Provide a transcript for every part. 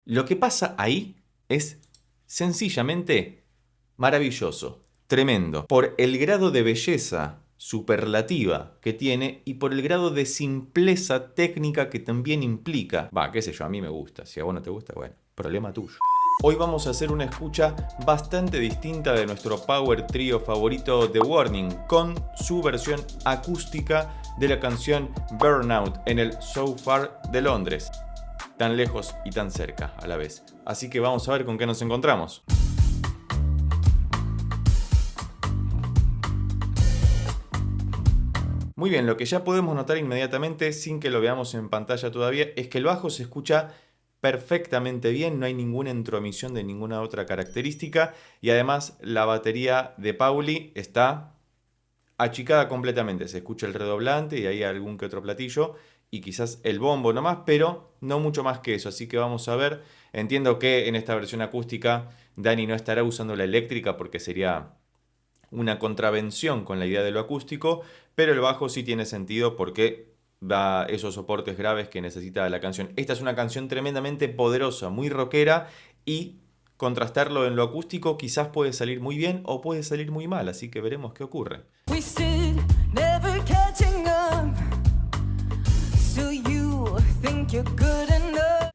Lo que pasa ahí es sencillamente maravilloso, tremendo, por el grado de belleza superlativa que tiene y por el grado de simpleza técnica que también implica. Va, qué sé yo, a mí me gusta, si a vos no te gusta, bueno, problema tuyo. Hoy vamos a hacer una escucha bastante distinta de nuestro power trio favorito The Warning, con su versión acústica de la canción Burnout en el So Far de Londres. Tan lejos y tan cerca a la vez. Así que vamos a ver con qué nos encontramos. Muy bien, lo que ya podemos notar inmediatamente, sin que lo veamos en pantalla todavía, es que el bajo se escucha perfectamente bien, no hay ninguna intromisión de ninguna otra característica y además la batería de Pauli está achicada completamente, se escucha el redoblante y hay algún que otro platillo y quizás el bombo nomás, pero no mucho más que eso, así que vamos a ver. Entiendo que en esta versión acústica Dani no estará usando la eléctrica porque sería una contravención con la idea de lo acústico, pero el bajo sí tiene sentido porque da esos soportes graves que necesita la canción. Esta es una canción tremendamente poderosa, muy rockera, y contrastarlo en lo acústico quizás puede salir muy bien o puede salir muy mal, así que veremos qué ocurre.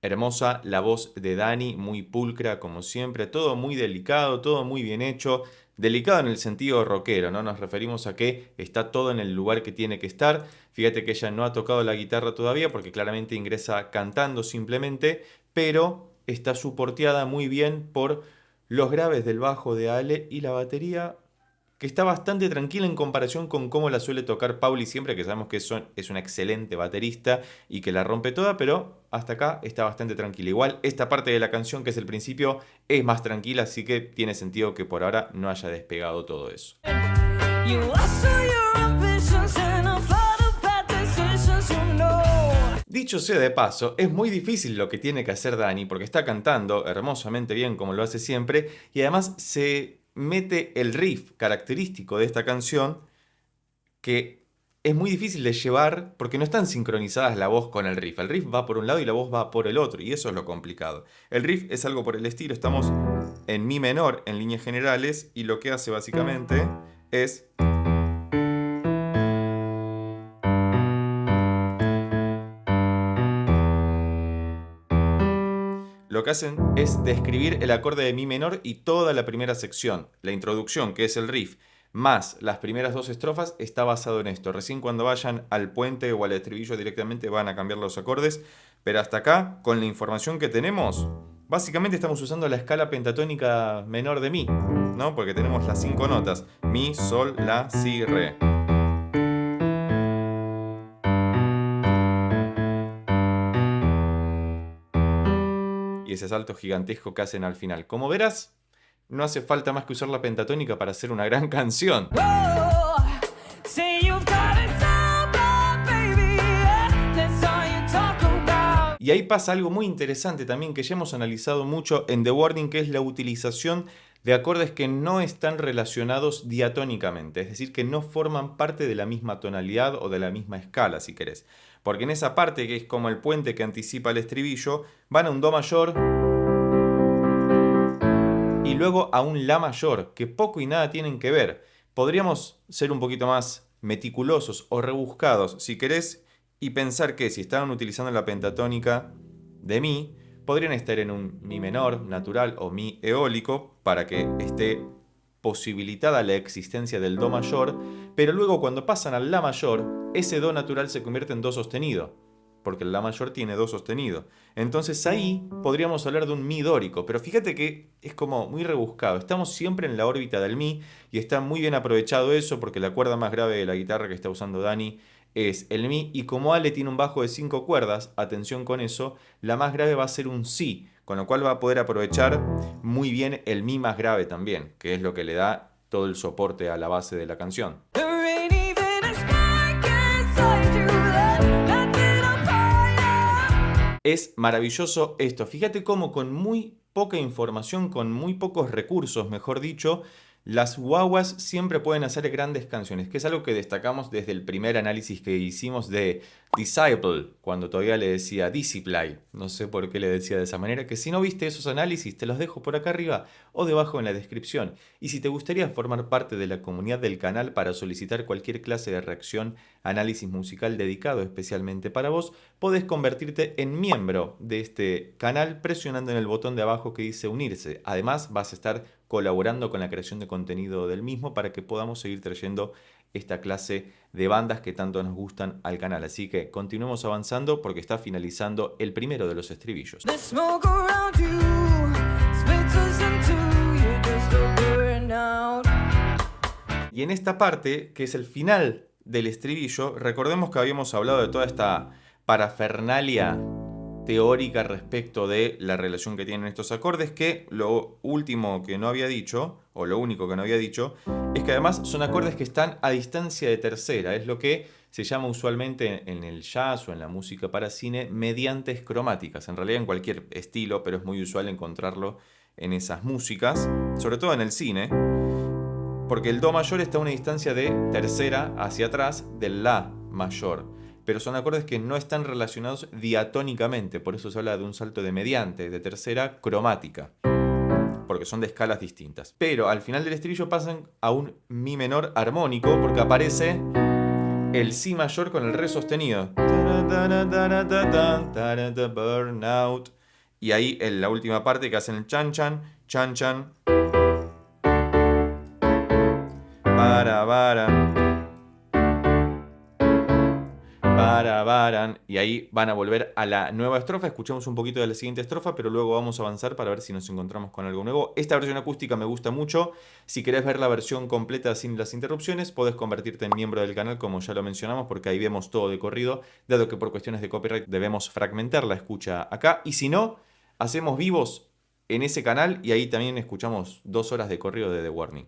Hermosa la voz de Dani, muy pulcra como siempre, todo muy delicado, todo muy bien hecho. Delicado en el sentido rockero, ¿no? Nos referimos a que está todo en el lugar que tiene que estar. Fíjate que ella no ha tocado la guitarra todavía porque claramente ingresa cantando simplemente, pero está soporteada muy bien por los graves del bajo de Ale y la batería, que está bastante tranquila en comparación con cómo la suele tocar Pauli siempre, que sabemos que es una excelente baterista y que la rompe toda, pero hasta acá está bastante tranquila. Igual esta parte de la canción, que es el principio, es más tranquila, así que tiene sentido que por ahora no haya despegado todo eso. Dicho sea de paso, es muy difícil lo que tiene que hacer Dani porque está cantando hermosamente bien como lo hace siempre y además se mete el riff característico de esta canción que es muy difícil de llevar porque no están sincronizadas la voz con el riff. El riff va por un lado y la voz va por el otro y eso es lo complicado. El riff es algo por el estilo, estamos en mi menor en líneas generales y lo que hace básicamente es... Lo que hacen es describir el acorde de mi menor y toda la primera sección. La introducción, que es el riff, más las primeras dos estrofas, está basado en esto. Recién cuando vayan al puente o al estribillo directamente van a cambiar los acordes. Pero hasta acá, con la información que tenemos, básicamente estamos usando la escala pentatónica menor de mi, ¿no? Porque tenemos las 5 notas. Mi, sol, la, si, re. Y ese salto gigantesco que hacen al final. Como verás, no hace falta más que usar la pentatónica para hacer una gran canción. Y ahí pasa algo muy interesante también que ya hemos analizado mucho en The Warning, que es la utilización de acordes que no están relacionados diatónicamente, es decir, que no forman parte de la misma tonalidad o de la misma escala, si querés. Porque en esa parte, que es como el puente que anticipa el estribillo, van a un do mayor y luego a un la mayor, que poco y nada tienen que ver. Podríamos ser un poquito más meticulosos o rebuscados, si querés, y pensar que si estaban utilizando la pentatónica de mi, podrían estar en un mi menor natural o mi eólico para que esté posibilitada la existencia del do mayor, pero luego cuando pasan al la mayor, ese do natural se convierte en do sostenido, porque el la mayor tiene do sostenido. Entonces ahí podríamos hablar de un mi dórico, pero fíjate que es como muy rebuscado. Estamos siempre en la órbita del mi y está muy bien aprovechado eso porque la cuerda más grave de la guitarra que está usando Dani es el mi, y como Ale tiene un bajo de 5 cuerdas, atención con eso, la más grave va a ser un si, con lo cual va a poder aprovechar muy bien el mi más grave también, que es lo que le da todo el soporte a la base de la canción. Es maravilloso esto. Fíjate cómo con muy poca información, con muy pocos recursos, mejor dicho, Las guaguas siempre pueden hacer grandes canciones, que es algo que destacamos desde el primer análisis que hicimos de Disciple, cuando todavía le decía Disciple. No sé por qué le decía de esa manera, que si no viste esos análisis te los dejo por acá arriba o debajo en la descripción. Y si te gustaría formar parte de la comunidad del canal para solicitar cualquier clase de reacción, análisis musical dedicado especialmente para vos, podés convertirte en miembro de este canal presionando en el botón de abajo que dice unirse. Además vas a estar colaborando con la creación de contenido del mismo para que podamos seguir trayendo esta clase de bandas que tanto nos gustan al canal. Así que continuemos avanzando porque está finalizando el primero de los estribillos. Y en esta parte, que es el final del estribillo, recordemos que habíamos hablado de toda esta parafernalia teórica respecto de la relación que tienen estos acordes, que lo último que no había dicho, o lo único que no había dicho, es que además son acordes que están a distancia de tercera, es lo que se llama usualmente en el jazz o en la música para cine mediantes cromáticas, en realidad en cualquier estilo, pero es muy usual encontrarlo en esas músicas, sobre todo en el cine, porque el do mayor está a una distancia de tercera hacia atrás del la mayor. Pero son acordes que no están relacionados diatónicamente, por eso se habla de un salto de mediante, de tercera cromática, porque son de escalas distintas. Pero al final del estribillo pasan a un mi menor armónico, porque aparece el si mayor con el re sostenido. Burnout. Y ahí en la última parte que hacen el chan chan, chan chan. Baran, y ahí van a volver a la nueva estrofa. Escuchamos un poquito de la siguiente estrofa, pero luego vamos a avanzar para ver si nos encontramos con algo nuevo. Esta versión acústica me gusta mucho. Si querés ver la versión completa sin las interrupciones, podés convertirte en miembro del canal, como ya lo mencionamos, porque ahí vemos todo de corrido, dado que por cuestiones de copyright debemos fragmentar la escucha acá. Y si no, hacemos vivos en ese canal y ahí también escuchamos 2 horas de corrido de The Warning.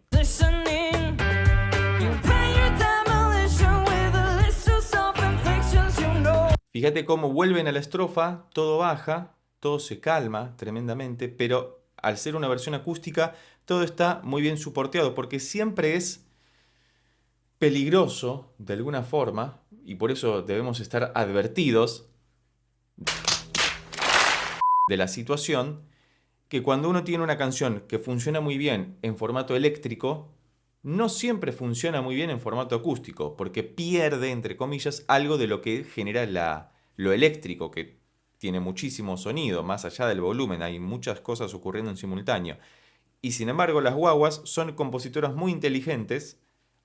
Fíjate cómo vuelven a la estrofa, todo baja, todo se calma tremendamente, pero al ser una versión acústica, todo está muy bien soporteado, porque siempre es peligroso, de alguna forma, y por eso debemos estar advertidos de la situación, que cuando uno tiene una canción que funciona muy bien en formato eléctrico, no siempre funciona muy bien en formato acústico, porque pierde, entre comillas, algo de lo que genera lo eléctrico, que tiene muchísimo sonido, más allá del volumen, hay muchas cosas ocurriendo en simultáneo. Y sin embargo, las guaguas son compositoras muy inteligentes,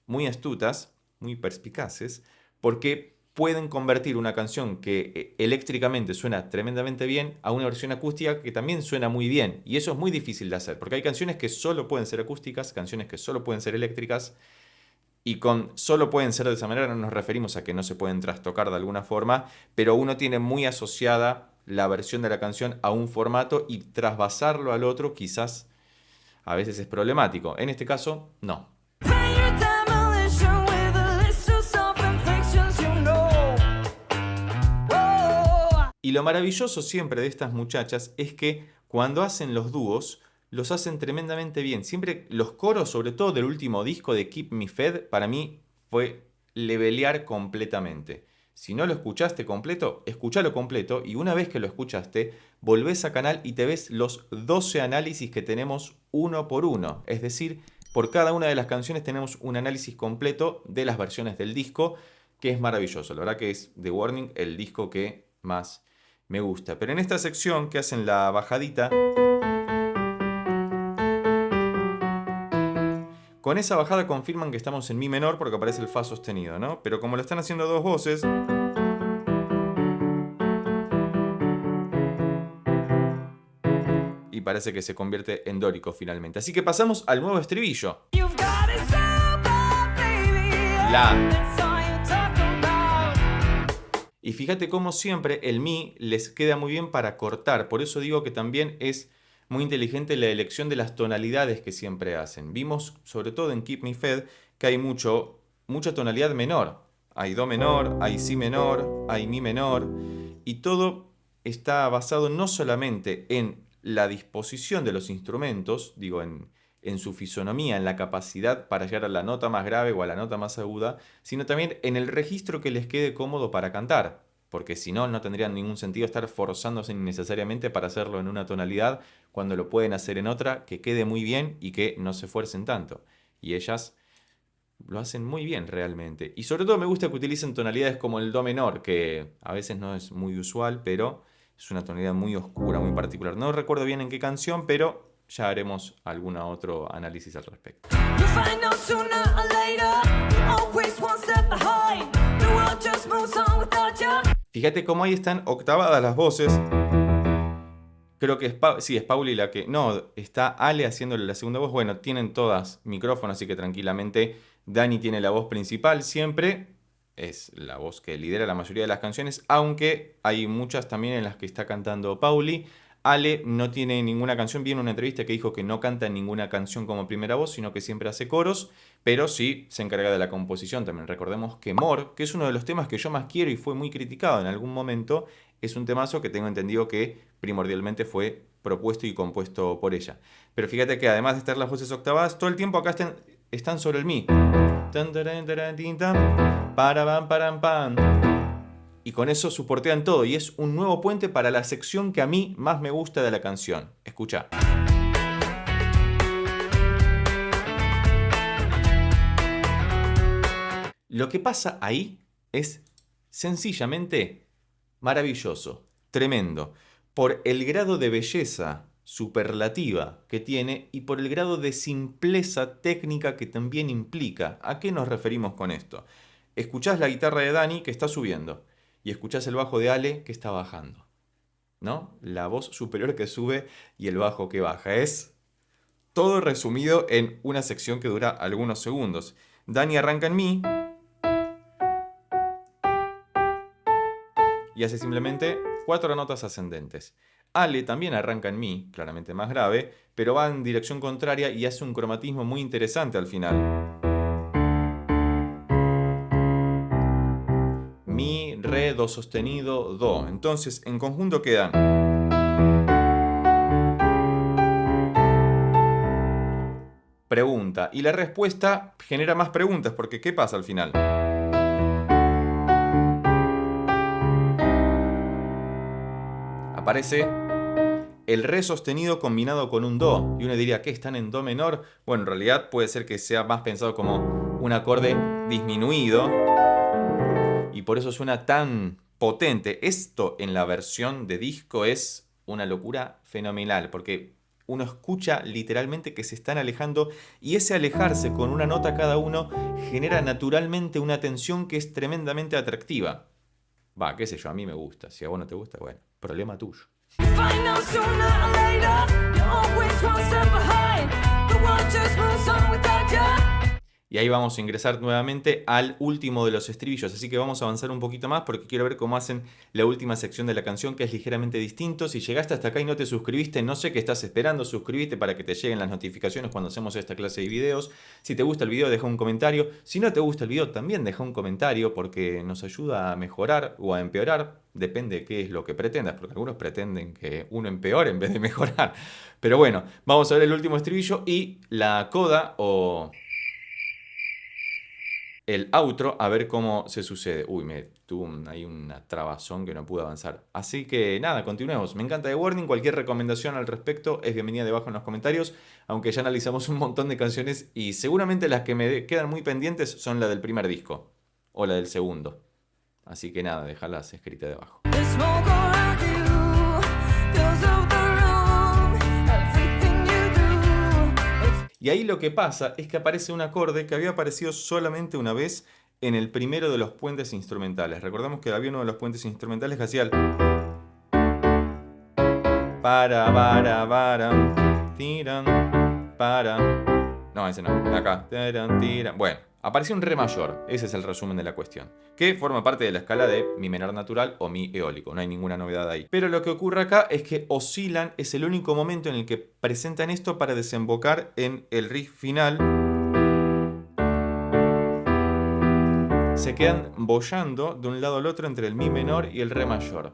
muy astutas, muy perspicaces, porque pueden convertir una canción que eléctricamente suena tremendamente bien a una versión acústica que también suena muy bien. Y eso es muy difícil de hacer, porque hay canciones que solo pueden ser acústicas, canciones que solo pueden ser eléctricas, y con solo pueden ser de esa manera no nos referimos a que no se pueden trastocar de alguna forma, pero uno tiene muy asociada la versión de la canción a un formato y trasvasarlo al otro quizás a veces es problemático. En este caso, no. Y lo maravilloso siempre de estas muchachas es que cuando hacen los dúos, los hacen tremendamente bien. Siempre los coros, sobre todo del último disco de Keep Me Fed, para mí fue levelear completamente. Si no lo escuchaste completo, escuchalo completo y una vez que lo escuchaste, volvés a canal y te ves los 12 análisis que tenemos uno por uno. Es decir, por cada una de las canciones tenemos un análisis completo de las versiones del disco, que es maravilloso. La verdad que es The Warning el disco que más me gusta. Pero en esta sección que hacen la bajadita, con esa bajada confirman que estamos en mi menor porque aparece el fa sostenido, ¿no? Pero como lo están haciendo dos voces, y parece que se convierte en dórico finalmente. Así que pasamos al nuevo estribillo. La. Y fíjate cómo siempre el mi les queda muy bien para cortar. Por eso digo que también es muy inteligente la elección de las tonalidades que siempre hacen. Vimos, sobre todo en Keep Me Fed, que hay mucha tonalidad menor. Hay do menor, hay si menor, hay mi menor. Y todo está basado no solamente en la disposición de los instrumentos, digo, en en su fisonomía, en la capacidad para llegar a la nota más grave o a la nota más aguda, sino también en el registro que les quede cómodo para cantar. Porque si no, no tendría ningún sentido estar forzándose innecesariamente para hacerlo en una tonalidad cuando lo pueden hacer en otra que quede muy bien y que no se esfuercen tanto. Y ellas lo hacen muy bien realmente. Y sobre todo me gusta que utilicen tonalidades como el do menor, que a veces no es muy usual, pero es una tonalidad muy oscura, muy particular. No recuerdo bien en qué canción, pero ya haremos algún otro análisis al respecto. Fíjate cómo ahí están octavadas las voces. Creo que es Pauli la que... No, está Ale haciéndole la segunda voz. Bueno, tienen todas micrófono, así que tranquilamente Dani tiene la voz principal siempre. Es la voz que lidera la mayoría de las canciones, aunque hay muchas también en las que está cantando Pauli. Ale no tiene ninguna canción. Vi en una entrevista que dijo que no canta ninguna canción como primera voz, sino que siempre hace coros, pero sí se encarga de la composición también. Recordemos que More, que es uno de los temas que yo más quiero y fue muy criticado en algún momento, es un temazo que tengo entendido que primordialmente fue propuesto y compuesto por ella. Pero fíjate que además de estar las voces octavadas, todo el tiempo acá están sobre el mi. Y con eso soportean todo y es un nuevo puente para la sección que a mí más me gusta de la canción. Escucha. Lo que pasa ahí es sencillamente maravilloso, tremendo, por el grado de belleza superlativa que tiene y por el grado de simpleza técnica que también implica. ¿A qué nos referimos con esto? Escuchás la guitarra de Dani que está subiendo y escuchás el bajo de Ale que está bajando, ¿no? La voz superior que sube y el bajo que baja. Es todo resumido en una sección que dura algunos segundos. Dani arranca en mi y hace simplemente 4 notas ascendentes. Ale también arranca en mi, claramente más grave, pero va en dirección contraria y hace un cromatismo muy interesante al final. Mi, re, do sostenido, do. Entonces, en conjunto quedan. Pregunta. Y la respuesta genera más preguntas, porque ¿qué pasa al final? Aparece el re sostenido combinado con un do. Y uno diría, ¿qué? ¿Están en do menor? Bueno, en realidad puede ser que sea más pensado como un acorde disminuido. Y por eso suena tan potente. Esto en la versión de disco es una locura fenomenal. Porque uno escucha literalmente que se están alejando. Y ese alejarse con una nota cada uno genera naturalmente una tensión que es tremendamente atractiva. Va, qué sé yo, a mí me gusta. Si a vos no te gusta, bueno, problema tuyo. Y ahí vamos a ingresar nuevamente al último de los estribillos, así que vamos a avanzar un poquito más porque quiero ver cómo hacen la última sección de la canción, que es ligeramente distinto. Si llegaste hasta acá y no te suscribiste, no sé qué estás esperando, suscríbete para que te lleguen las notificaciones cuando hacemos esta clase de videos. Si te gusta el video, deja un comentario. Si no te gusta el video, también deja un comentario porque nos ayuda a mejorar o a empeorar, depende de qué es lo que pretendas, porque algunos pretenden que uno empeore en vez de mejorar. Pero bueno, vamos a ver el último estribillo y la coda o el outro, a ver cómo se sucede. Uy, me tuvo ahí una trabazón que no pude avanzar. Así que nada, continuemos. Me encanta The Warning. Cualquier recomendación al respecto es bienvenida debajo en los comentarios. Aunque ya analizamos un montón de canciones y seguramente las que me quedan muy pendientes son la del primer disco o la del segundo. Así que nada, déjalas escritas debajo. Y ahí lo que pasa es que aparece un acorde que había aparecido solamente una vez en el primero de los puentes instrumentales. Recordamos que había uno de los puentes instrumentales que hacía el tiran, para. No, ese no. Acá. Tiran. Bueno, apareció un re mayor. Ese es el resumen de la cuestión. Que forma parte de la escala de mi menor natural o mi eólico. No hay ninguna novedad ahí. Pero lo que ocurre acá es que oscilan. Es el único momento en el que presentan esto para desembocar en el riff final. Se quedan boyando de un lado al otro entre el mi menor y el re mayor.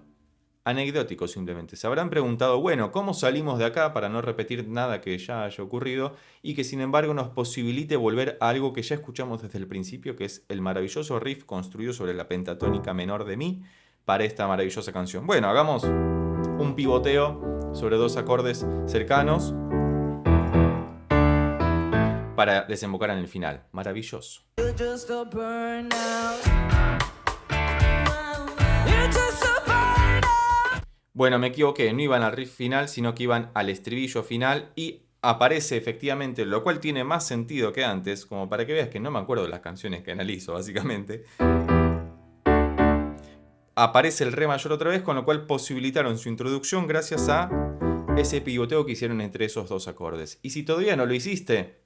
anecdótico simplemente. Se habrán preguntado, bueno, ¿cómo salimos de acá para no repetir nada que ya haya ocurrido y que sin embargo nos posibilite volver a algo que ya escuchamos desde el principio, que es el maravilloso riff construido sobre la pentatónica menor de mi para esta maravillosa canción? Bueno, hagamos un pivoteo sobre dos acordes cercanos para desembocar en el final. Maravilloso. Bueno, me equivoqué, no iban al riff final, sino que iban al estribillo final y aparece efectivamente, lo cual tiene más sentido que antes, como para que veas que no me acuerdo de las canciones que analizo, básicamente. Aparece el re mayor otra vez, con lo cual posibilitaron su introducción gracias a ese pivoteo que hicieron entre esos dos acordes. Y si todavía no lo hiciste,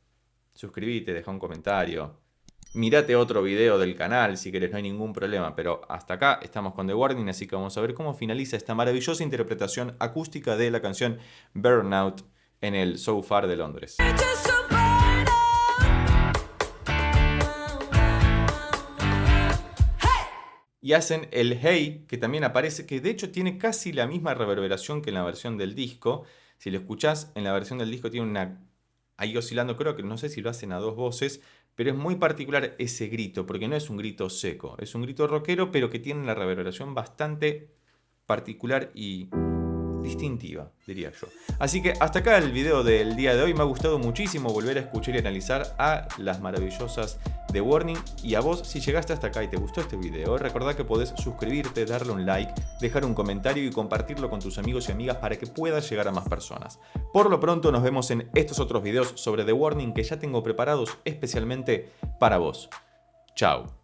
suscríbete, deja un comentario. Mirate otro video del canal si querés, no hay ningún problema, pero hasta acá estamos con The Warning, así que vamos a ver cómo finaliza esta maravillosa interpretación acústica de la canción Burnout en el So Far de Londres. Y hacen el Hey, que también aparece, que de hecho tiene casi la misma reverberación que en la versión del disco. Si lo escuchás, en la versión del disco tiene una... ahí oscilando, creo que no sé si lo hacen a dos voces, pero es muy particular ese grito, porque no es un grito seco, es un grito rockero, pero que tiene una reverberación bastante particular y distintiva, diría yo. Así que hasta acá el video del día de hoy. Me ha gustado muchísimo volver a escuchar y analizar a las maravillosas The Warning. Y a vos, si llegaste hasta acá y te gustó este video, recordá que podés suscribirte, darle un like, dejar un comentario y compartirlo con tus amigos y amigas para que pueda llegar a más personas. Por lo pronto nos vemos en estos otros videos sobre The Warning que ya tengo preparados especialmente para vos. Chao.